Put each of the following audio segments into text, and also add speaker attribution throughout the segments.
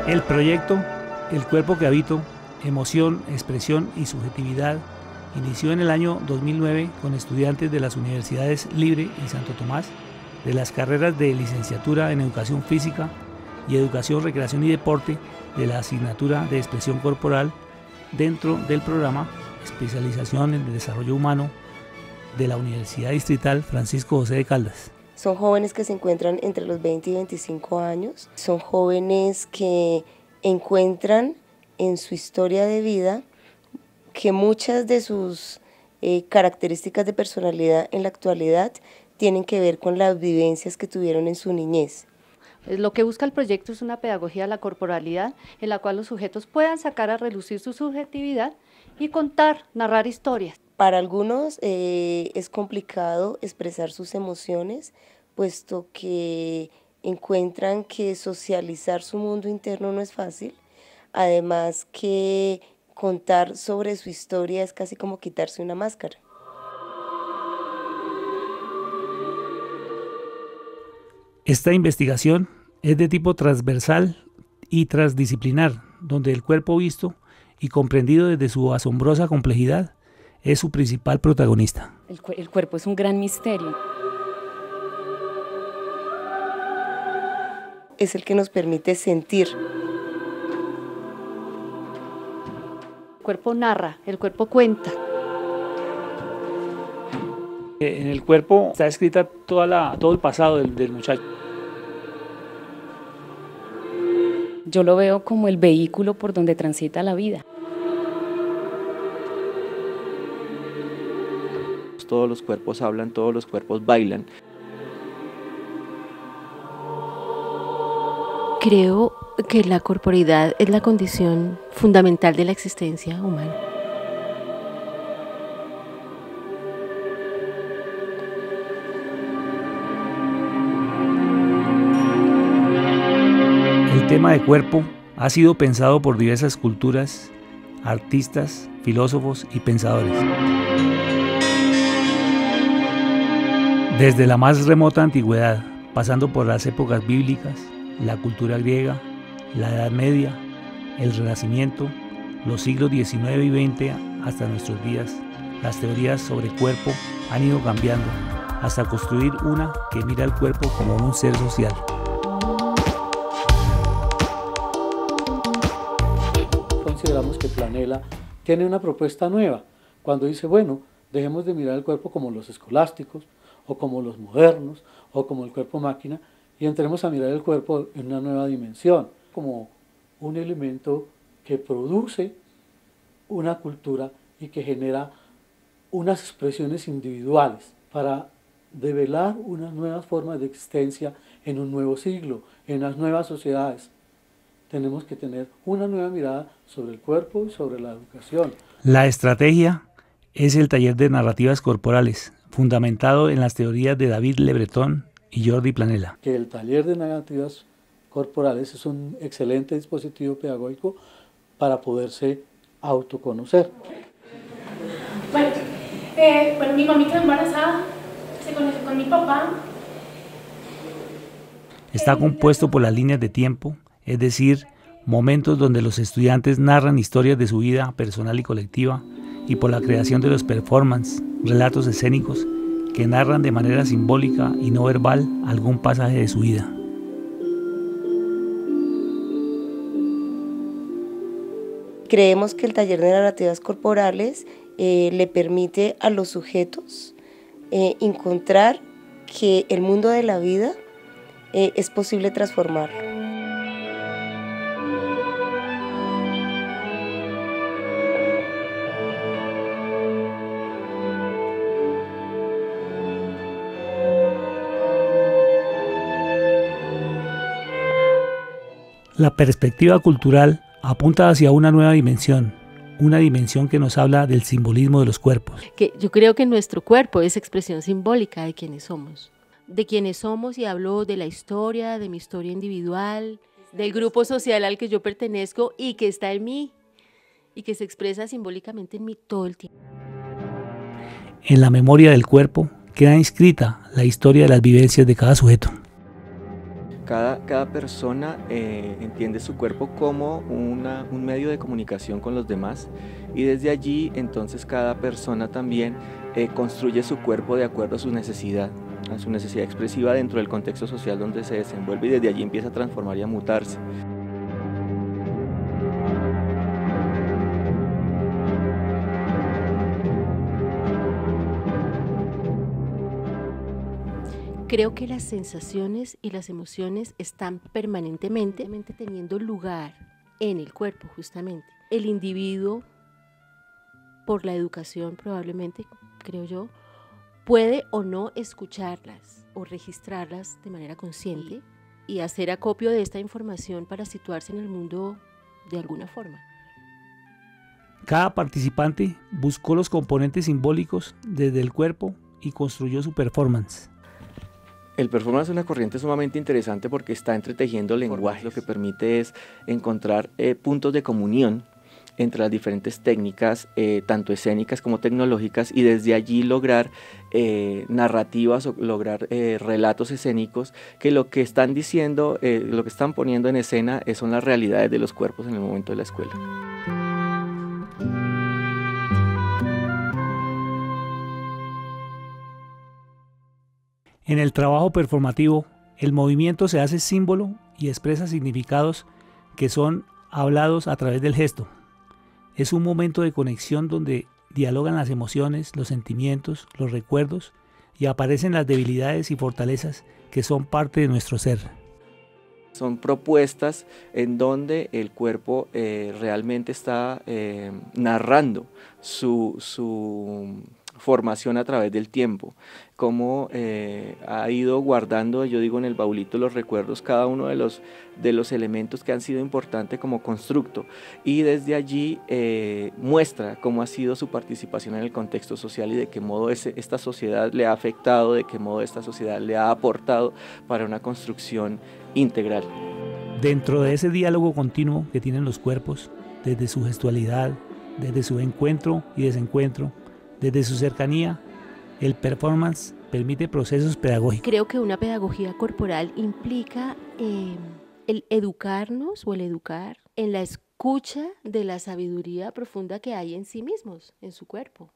Speaker 1: El proyecto El cuerpo que habito, emoción, expresión y subjetividad inició en el año 2009 con estudiantes de las universidades Libre y Santo Tomás, de las carreras de licenciatura en Educación Física y Educación, Recreación y Deporte, de la asignatura de Expresión Corporal, dentro del programa Especialización en Desarrollo Humano de la Universidad Distrital Francisco José de Caldas.
Speaker 2: Son jóvenes que se encuentran entre los 20 y 25 años, son jóvenes que encuentran en su historia de vida que muchas de sus características de personalidad en la actualidad tienen que ver con las vivencias que tuvieron en su niñez.
Speaker 3: Lo que busca el proyecto es una pedagogía de la corporalidad en la cual los sujetos puedan sacar a relucir su subjetividad y contar, narrar historias.
Speaker 2: Para algunos es complicado expresar sus emociones, puesto que encuentran que socializar su mundo interno no es fácil, además que contar sobre su historia es casi como quitarse una máscara.
Speaker 1: Esta investigación es de tipo transversal y transdisciplinar, donde el cuerpo visto y comprendido desde su asombrosa complejidad es su principal protagonista.
Speaker 4: El cuerpo es un gran misterio.
Speaker 2: Es el que nos permite sentir.
Speaker 3: El cuerpo narra, el cuerpo cuenta.
Speaker 1: En el cuerpo está escrita todo el pasado del muchacho.
Speaker 4: Yo lo veo como el vehículo por donde transita la vida.
Speaker 5: Todos los cuerpos hablan, todos los cuerpos bailan.
Speaker 6: Creo que la corporeidad es la condición fundamental de la existencia humana.
Speaker 1: El tema de cuerpo ha sido pensado por diversas culturas, artistas, filósofos y pensadores. Desde la más remota antigüedad, pasando por las épocas bíblicas, la cultura griega, la Edad Media, el Renacimiento, los siglos XIX y XX hasta nuestros días, las teorías sobre cuerpo han ido cambiando hasta construir una que mira al cuerpo como un ser social.
Speaker 7: Consideramos que Planella tiene una propuesta nueva cuando dice, bueno, dejemos de mirar el cuerpo como los escolásticos o como los modernos o como el cuerpo máquina y entremos a mirar el cuerpo en una nueva dimensión, como un elemento que produce una cultura y que genera unas expresiones individuales para develar unas nuevas formas de existencia en un nuevo siglo, en las nuevas sociedades. Tenemos que tener una nueva mirada sobre el cuerpo y sobre la educación.
Speaker 1: La estrategia es el taller de narrativas corporales, fundamentado en las teorías de David Le Breton y Jordi Planella.
Speaker 7: Que el taller de narrativas corporales es un excelente dispositivo pedagógico para poderse autoconocer.
Speaker 8: Bueno, mi mami quedó embarazada, se conoció con mi papá.
Speaker 1: Está compuesto por las líneas de tiempo, es decir, momentos donde los estudiantes narran historias de su vida personal y colectiva, y por la creación de los performances, relatos escénicos que narran de manera simbólica y no verbal algún pasaje de su vida.
Speaker 2: Creemos que el taller de narrativas corporales le permite a los sujetos encontrar que el mundo de la vida es posible transformarlo.
Speaker 1: La perspectiva cultural apunta hacia una nueva dimensión, una dimensión que nos habla del simbolismo de los cuerpos.
Speaker 6: Que yo creo que nuestro cuerpo es expresión simbólica de quienes somos. Y hablo de la historia, de mi historia individual, del grupo social al que yo pertenezco y que está en mí y que se expresa simbólicamente en mí todo el tiempo.
Speaker 1: En la memoria del cuerpo queda inscrita la historia de las vivencias de cada sujeto.
Speaker 5: Cada persona entiende su cuerpo como un medio de comunicación con los demás, y desde allí entonces cada persona también construye su cuerpo de acuerdo a su necesidad expresiva dentro del contexto social donde se desenvuelve, y desde allí empieza a transformar y a mutarse.
Speaker 6: Creo que las sensaciones y las emociones están permanentemente teniendo lugar en el cuerpo, justamente. El individuo, por la educación probablemente, creo yo, puede o no escucharlas o registrarlas de manera consciente y hacer acopio de esta información para situarse en el mundo de alguna forma.
Speaker 1: Cada participante buscó los componentes simbólicos desde el cuerpo y construyó su performance.
Speaker 5: El performance es una corriente sumamente interesante porque está entretejiendo lenguaje, lo que permite es encontrar puntos de comunión entre las diferentes técnicas, tanto escénicas como tecnológicas, y desde allí lograr narrativas o lograr relatos escénicos que lo que están diciendo, lo que están poniendo en escena son las realidades de los cuerpos en el momento de la escuela.
Speaker 1: En el trabajo performativo, el movimiento se hace símbolo y expresa significados que son hablados a través del gesto. Es un momento de conexión donde dialogan las emociones, los sentimientos, los recuerdos, y aparecen las debilidades y fortalezas que son parte de nuestro ser.
Speaker 5: Son propuestas en donde el cuerpo realmente está narrando su formación a través del tiempo, cómo ha ido guardando, yo digo, en el baulito los recuerdos, cada uno de los elementos que han sido importantes como constructo, y desde allí muestra cómo ha sido su participación en el contexto social y de qué modo esta sociedad le ha afectado, de qué modo esta sociedad le ha aportado para una construcción integral.
Speaker 1: Dentro de ese diálogo continuo que tienen los cuerpos, desde su gestualidad, desde su encuentro y desencuentro, desde su cercanía, el performance permite procesos pedagógicos.
Speaker 6: Creo que una pedagogía corporal implica el educarnos o el educar en la escucha de la sabiduría profunda que hay en sí mismos, en su cuerpo,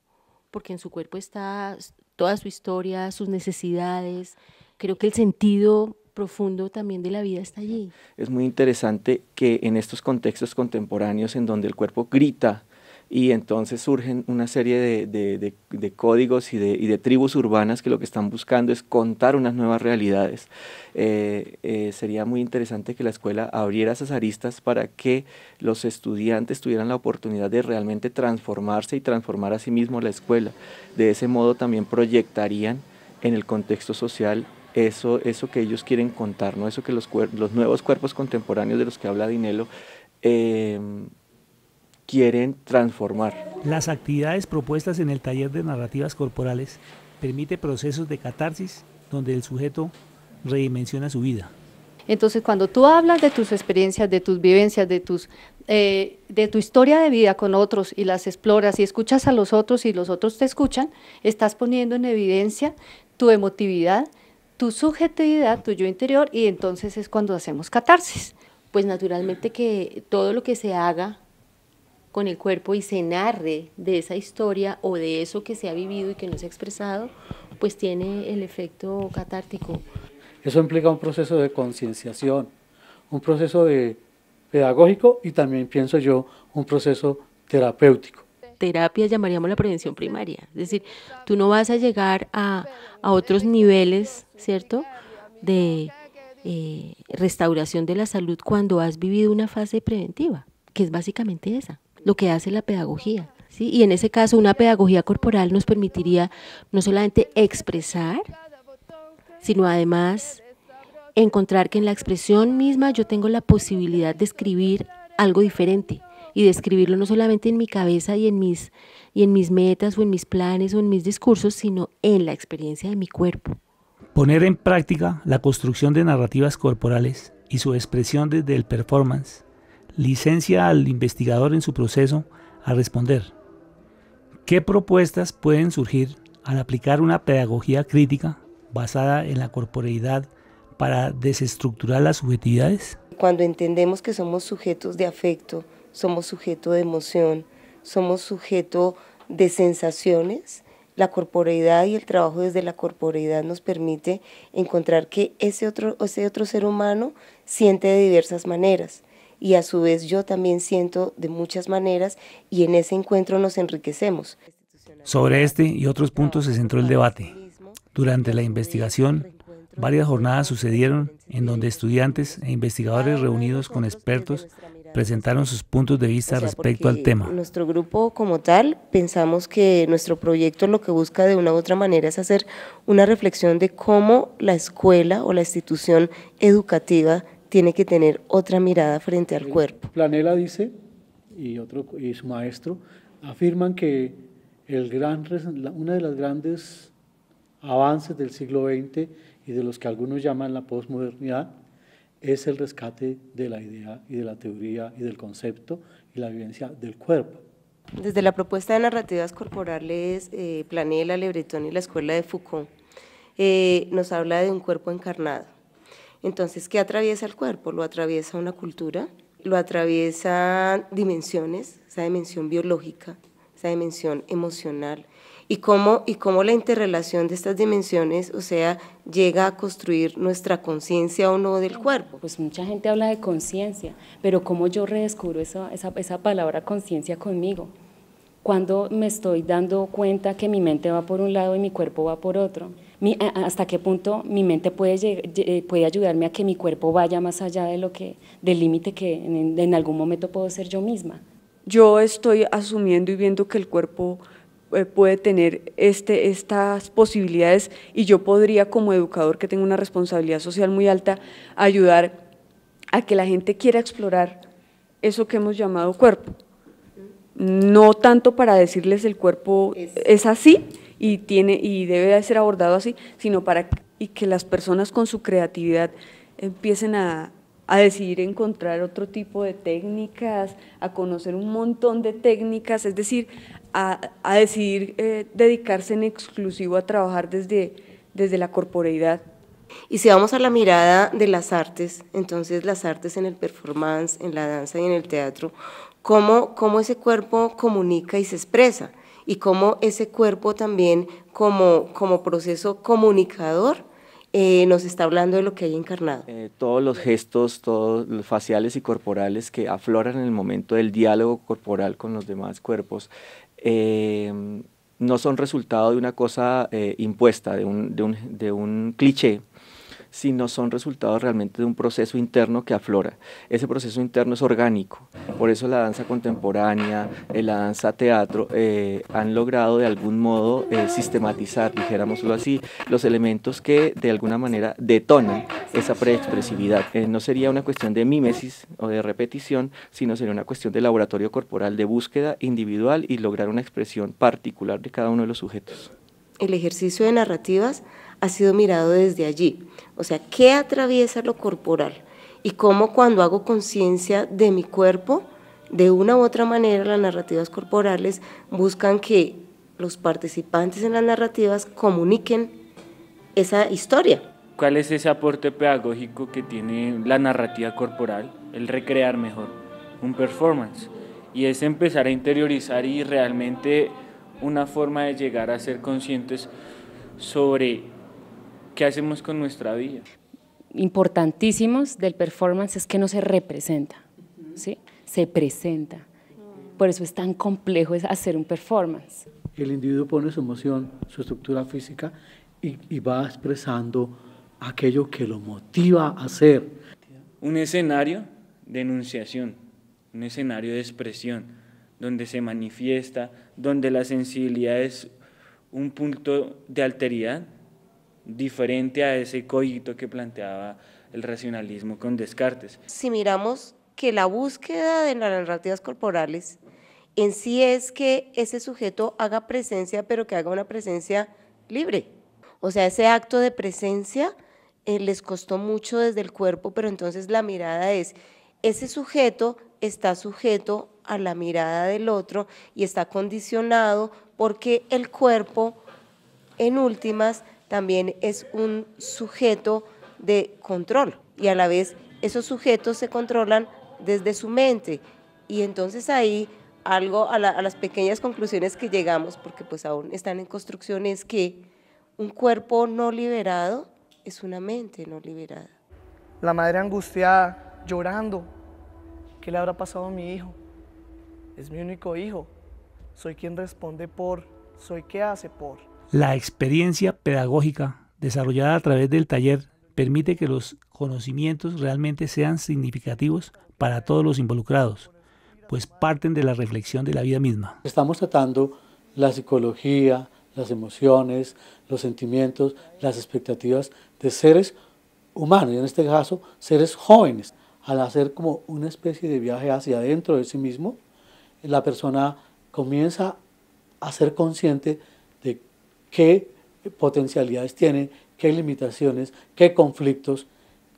Speaker 6: porque en su cuerpo está toda su historia, sus necesidades. Creo que el sentido profundo también de la vida está allí.
Speaker 5: Es muy interesante que en estos contextos contemporáneos en donde el cuerpo grita, y entonces surgen una serie de códigos y de tribus urbanas que lo que están buscando es contar unas nuevas realidades. Sería muy interesante que la escuela abriera esas aristas para que los estudiantes tuvieran la oportunidad de realmente transformarse y transformar a sí mismos la escuela. De ese modo también proyectarían en el contexto social eso que ellos quieren contar, ¿no? Eso que los nuevos cuerpos contemporáneos de los que habla Dinelo quieren transformar.
Speaker 1: Las actividades propuestas en el taller de narrativas corporales permite procesos de catarsis donde el sujeto redimensiona su vida.
Speaker 3: Entonces, cuando tú hablas de tus experiencias, de tus vivencias, de tu historia de vida con otros y las exploras y escuchas a los otros y los otros te escuchan, estás poniendo en evidencia tu emotividad, tu subjetividad, tu yo interior, y entonces es cuando hacemos catarsis.
Speaker 6: Pues naturalmente que todo lo que se haga con el cuerpo y se narre de esa historia o de eso que se ha vivido y que no se ha expresado, pues tiene el efecto catártico.
Speaker 7: Eso implica un proceso de concienciación, un proceso pedagógico y también, pienso yo, un proceso terapéutico.
Speaker 6: Terapia llamaríamos la prevención primaria, es decir, tú no vas a llegar a otros niveles, ¿cierto?, de restauración de la salud cuando has vivido una fase preventiva, que es básicamente esa, lo que hace la pedagogía, ¿sí? Y en ese caso una pedagogía corporal nos permitiría no solamente expresar, sino además encontrar que en la expresión misma yo tengo la posibilidad de escribir algo diferente y de escribirlo no solamente en mi cabeza y en mis metas o en mis planes o en mis discursos, sino en la experiencia de mi cuerpo.
Speaker 1: Poner en práctica la construcción de narrativas corporales y su expresión desde el performance licencia al investigador en su proceso a responder qué propuestas pueden surgir al aplicar una pedagogía crítica basada en la corporeidad para desestructurar las subjetividades?
Speaker 2: Cuando entendemos que somos sujetos de afecto, somos sujeto de emoción, somos sujeto de sensaciones, la corporeidad y el trabajo desde la corporeidad nos permite encontrar que ese otro ser humano siente de diversas maneras y a su vez yo también siento de muchas maneras y en ese encuentro nos enriquecemos.
Speaker 1: Sobre este y otros puntos se centró el debate. Durante la investigación, varias jornadas sucedieron en donde estudiantes e investigadores reunidos con expertos presentaron sus puntos de vista respecto al tema.
Speaker 2: Nuestro grupo como tal, pensamos que nuestro proyecto lo que busca de una u otra manera es hacer una reflexión de cómo la escuela o la institución educativa tiene que tener otra mirada frente al cuerpo.
Speaker 7: Planella dice, y su maestro, afirman que uno de los grandes avances del siglo XX y de los que algunos llaman la posmodernidad es el rescate de la idea y de la teoría y del concepto y la vivencia del cuerpo.
Speaker 2: Desde la propuesta de narrativas corporales, Planella, Le Breton y la Escuela de Foucault, nos habla de un cuerpo encarnado. Entonces, ¿qué atraviesa el cuerpo? Lo atraviesa una cultura, lo atraviesa dimensiones, esa dimensión biológica, esa dimensión emocional, y cómo la interrelación de estas dimensiones, o sea, llega a construir nuestra conciencia o no del cuerpo.
Speaker 4: Pues mucha gente habla de conciencia, pero ¿cómo yo redescubro esa palabra conciencia conmigo? Cuando me estoy dando cuenta que mi mente va por un lado y mi cuerpo va por otro. ¿Hasta qué punto mi mente puede ayudarme a que mi cuerpo vaya más allá del límite que en algún momento puedo ser yo misma?
Speaker 9: Yo estoy asumiendo y viendo que el cuerpo puede tener estas posibilidades y yo podría, como educador que tengo una responsabilidad social muy alta, ayudar a que la gente quiera explorar eso que hemos llamado cuerpo. No tanto para decirles el cuerpo es así y debe de ser abordado así, sino para que las personas con su creatividad empiecen a decidir encontrar otro tipo de técnicas, a conocer un montón de técnicas, es decir, a decidir dedicarse en exclusivo a trabajar desde la corporeidad.
Speaker 2: Y si vamos a la mirada de las artes, entonces las artes en el performance, en la danza y en el teatro, cómo ese cuerpo comunica y se expresa, y cómo ese cuerpo también como proceso comunicador nos está hablando de lo que hay encarnado.
Speaker 5: Todos los gestos, todos los faciales y corporales que afloran en el momento del diálogo corporal con los demás cuerpos, no son resultado de una cosa impuesta, de un cliché, sino son resultados realmente de un proceso interno que aflora. Ese proceso interno es orgánico, por eso la danza contemporánea, la danza teatro han logrado de algún modo sistematizar, dijéramoslo así, los elementos que de alguna manera detonan esa preexpresividad. No sería una cuestión de mímesis o de repetición, sino sería una cuestión de laboratorio corporal, de búsqueda individual y lograr una expresión particular de cada uno de los sujetos.
Speaker 2: El ejercicio de narrativas ha sido mirado desde allí, o sea, ¿qué atraviesa lo corporal? Y cómo cuando hago conciencia de mi cuerpo, de una u otra manera las narrativas corporales buscan que los participantes en las narrativas comuniquen esa historia.
Speaker 10: ¿Cuál es ese aporte pedagógico que tiene la narrativa corporal? El recrear mejor, un performance, y es empezar a interiorizar y realmente una forma de llegar a ser conscientes sobre qué hacemos con nuestra vida.
Speaker 4: Importantísimos del performance es que no se representa, ¿sí? Se presenta. Por eso es tan complejo hacer un performance.
Speaker 7: El individuo pone su emoción, su estructura física y va expresando aquello que lo motiva a hacer.
Speaker 10: Un escenario de enunciación, un escenario de expresión, donde se manifiesta, donde la sensibilidad es un punto de alteridad diferente a ese cogito que planteaba el racionalismo con Descartes.
Speaker 2: Si miramos que la búsqueda de las narrativas corporales en sí es que ese sujeto haga presencia, pero que haga una presencia libre. O sea, ese acto de presencia les costó mucho desde el cuerpo, pero entonces la mirada es, ese sujeto está sujeto a la mirada del otro y está condicionado porque el cuerpo, en últimas, también es un sujeto de control y a la vez esos sujetos se controlan desde su mente y entonces ahí algo a las pequeñas conclusiones que llegamos, porque pues aún están en construcción, es que un cuerpo no liberado es una mente no liberada.
Speaker 11: La madre angustiada, llorando, ¿qué le habrá pasado a mi hijo? Es mi único hijo, soy quien responde por, soy quien hace por.
Speaker 1: La experiencia pedagógica desarrollada a través del taller permite que los conocimientos realmente sean significativos para todos los involucrados, pues parten de la reflexión de la vida misma.
Speaker 7: Estamos tratando la psicología, las emociones, los sentimientos, las expectativas de seres humanos, y en este caso seres jóvenes. Al hacer como una especie de viaje hacia adentro de sí mismo, la persona comienza a ser consciente de qué potencialidades tiene, qué limitaciones, qué conflictos,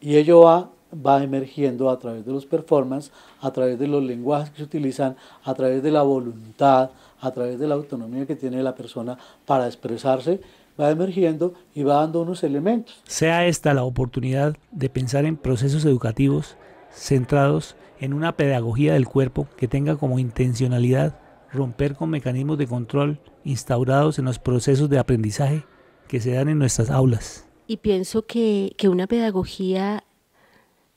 Speaker 7: y ello va emergiendo a través de los performances, a través de los lenguajes que se utilizan, a través de la voluntad, a través de la autonomía que tiene la persona para expresarse, va emergiendo y va dando unos elementos.
Speaker 1: Sea esta la oportunidad de pensar en procesos educativos centrados en una pedagogía del cuerpo que tenga como intencionalidad romper con mecanismos de control instaurados en los procesos de aprendizaje que se dan en nuestras aulas.
Speaker 6: Y pienso que una pedagogía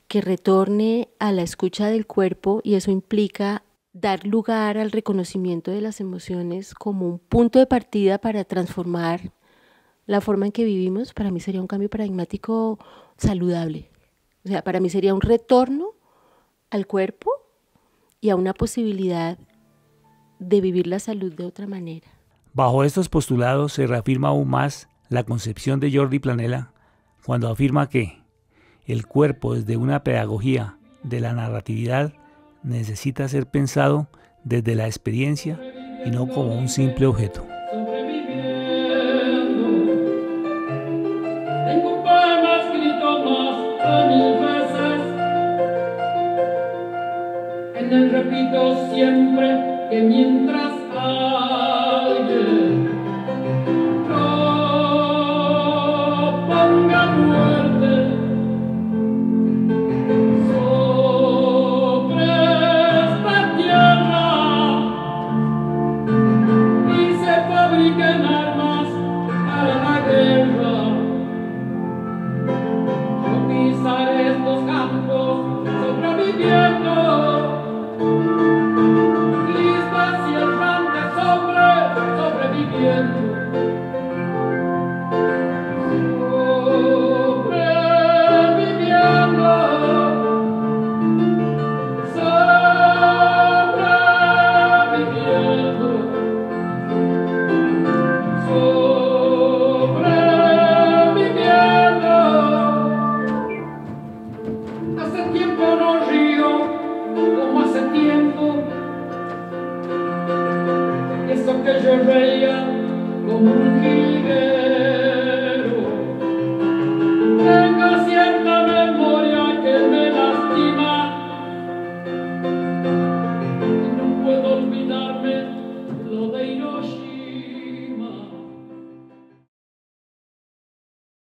Speaker 6: que retorne a la escucha del cuerpo, y eso implica dar lugar al reconocimiento de las emociones como un punto de partida para transformar la forma en que vivimos, para mí sería un cambio paradigmático saludable. O sea, para mí sería un retorno al cuerpo y a una posibilidad de vivir la salud de otra manera.
Speaker 1: Bajo estos postulados se reafirma aún más la concepción de Jordi Planella cuando afirma que el cuerpo desde una pedagogía de la narratividad necesita ser pensado desde la experiencia y no como un simple objeto.
Speaker 12: Tengo un poema escrito más de 1000 veces. En él repito siempre que mientras